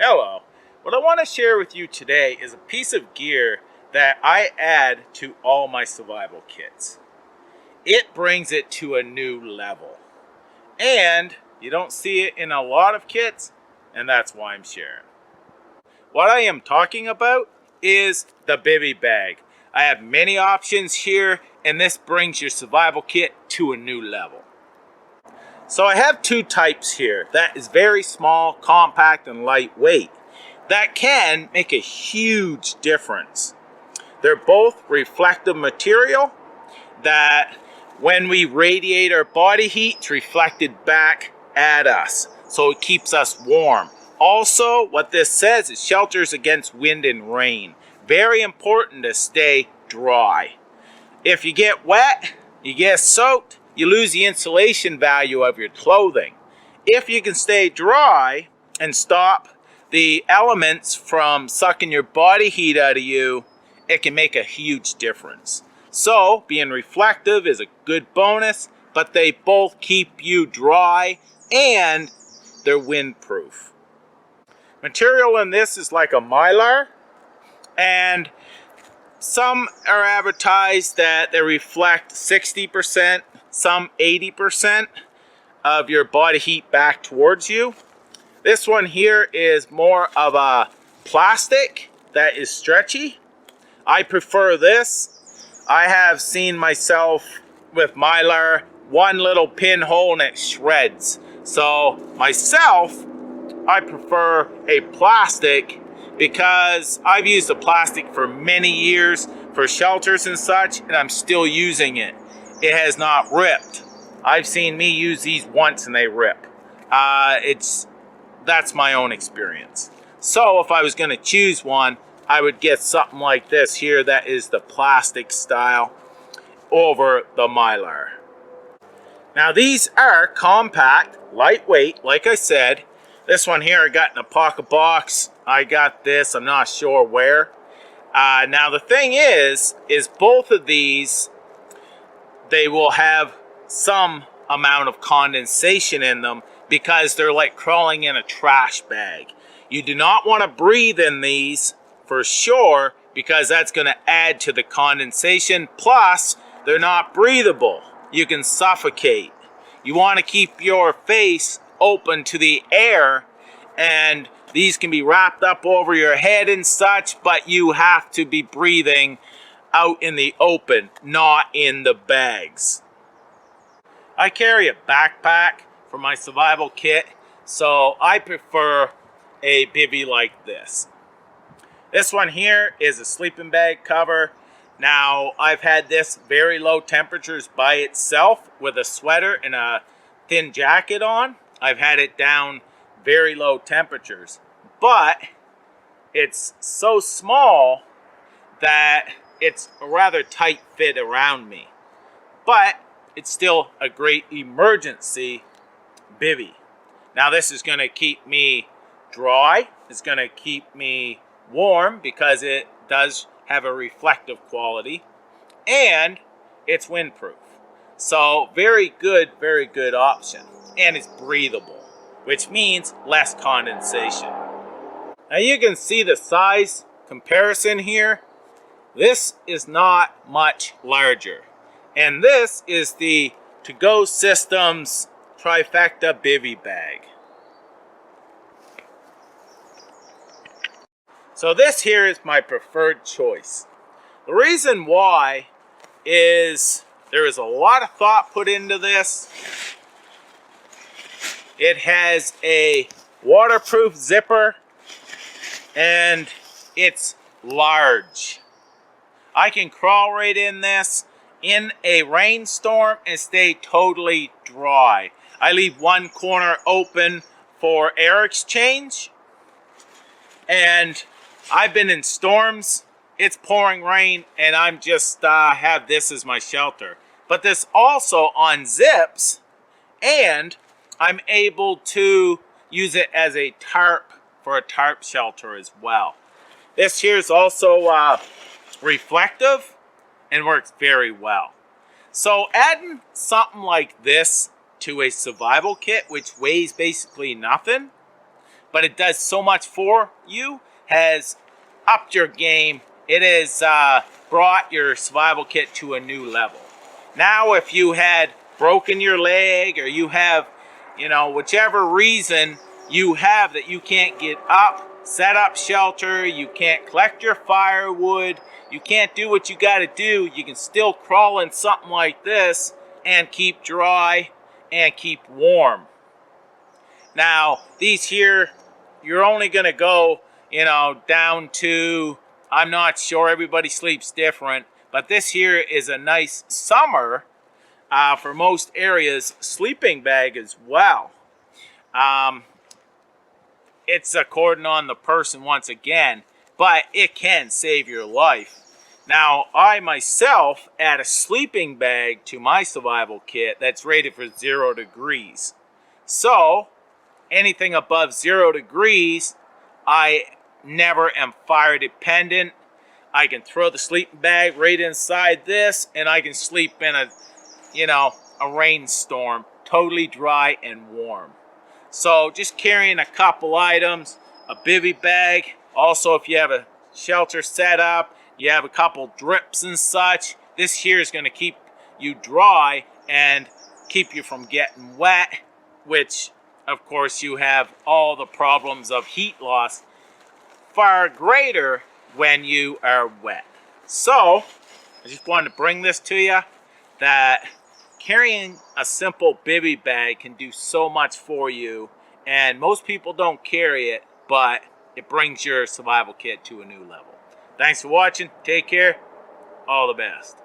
Hello. What I want to share with you today is a piece of gear that I add to all my survival kits. It brings it to a new level. And you don't see it in a lot of kits, and that's why I'm sharing. What I am talking about is the bivy bag. I have many options here, and this brings your survival kit to a new level. So I have two types here. That is very small, compact, and lightweight. That can make a huge difference. They're both reflective material that when we radiate our body heat, it's reflected back at us. So it keeps us warm. Also, what this says is shelters against wind and rain. Very important to stay dry. If you get wet, you get soaked, you lose the insulation value of your clothing. If you can stay dry and stop the elements from sucking your body heat out of you, it can make a huge difference. So, being reflective is a good bonus, but they both keep you dry and they're windproof. Material in this is like a Mylar, and some are advertised that they reflect 60%, some 80% of your body heat back towards you. This one here is more of a plastic that is stretchy. I prefer this. I have seen myself with Mylar, one little pinhole and it shreds. So myself, I prefer a plastic because I've used a plastic for many years for shelters and such, and I'm still using it. It has not ripped. I've seen me use these once and they rip. That's my own experience. So if I was going to choose one, I would get something like this here that is the plastic style over the Mylar. Now these are compact, lightweight, like I said. This one here I got in a pocket box. I got this, I'm not sure where. Now the thing is both of these, they will have some amount of condensation in them because they're like crawling in a trash bag. You do not want to breathe in these for sure because that's going to add to the condensation. Plus, they're not breathable. You can suffocate. You want to keep your face open to the air, and these can be wrapped up over your head and such, but you have to be breathing out in the open, not in the bags. I carry a backpack for my survival kit, so I prefer a bivy like this. This one here is a sleeping bag cover. Now, I've had this very low temperatures by itself with a sweater and a thin jacket on. I've had it down very low temperatures, but it's so small that it's a rather tight fit around me. But it's still a great emergency bivy. Now this is going to keep me dry. It's going to keep me warm because it does have a reflective quality, and it's windproof. So very good option. And it's breathable, which means less condensation. Now you can see the size comparison here. This is not much larger. And this is the To-Go Systems Trifecta Bivy Bag. So this here is my preferred choice. The reason why is there is a lot of thought put into this. It has a waterproof zipper and it's large. I can crawl right in this in a rainstorm and stay totally dry. I leave one corner open for air exchange, and I've been in storms, it's pouring rain, and I'm just have this as my shelter. But this also unzips, and I'm able to use it as a tarp for a tarp shelter as well. This here is also reflective and works very well. So adding something like this to a survival kit, which weighs basically nothing, but it does so much for you, has upped your game. It has brought your survival kit to a new level. Now, if you had broken your leg, or you have, whichever reason you have that you can't get up, set up shelter, you can't collect your firewood, you can't do what you got to do, you can still crawl in something like this and keep dry and keep warm. Now, these here, you're only going to go, down to, I'm not sure, everybody sleeps different, but this here is a nice summer, for most areas, sleeping bag as well. It's according on the person once again, but it can save your life. Now, I myself add a sleeping bag to my survival kit that's rated for 0 degrees. So, anything above 0 degrees, I never am fire dependent. I can throw the sleeping bag right inside this, and I can sleep in a rainstorm, totally dry and warm. So just carrying a couple items, a bivy bag. Also, if you have a shelter set up, you have a couple drips and such, this here is going to keep you dry and keep you from getting wet, which of course you have all the problems of heat loss far greater when you are wet. So I just wanted to bring this to you, that carrying a simple bivy bag can do so much for you, and most people don't carry it, but it brings your survival kit to a new level. Thanks for watching. Take care. All the best.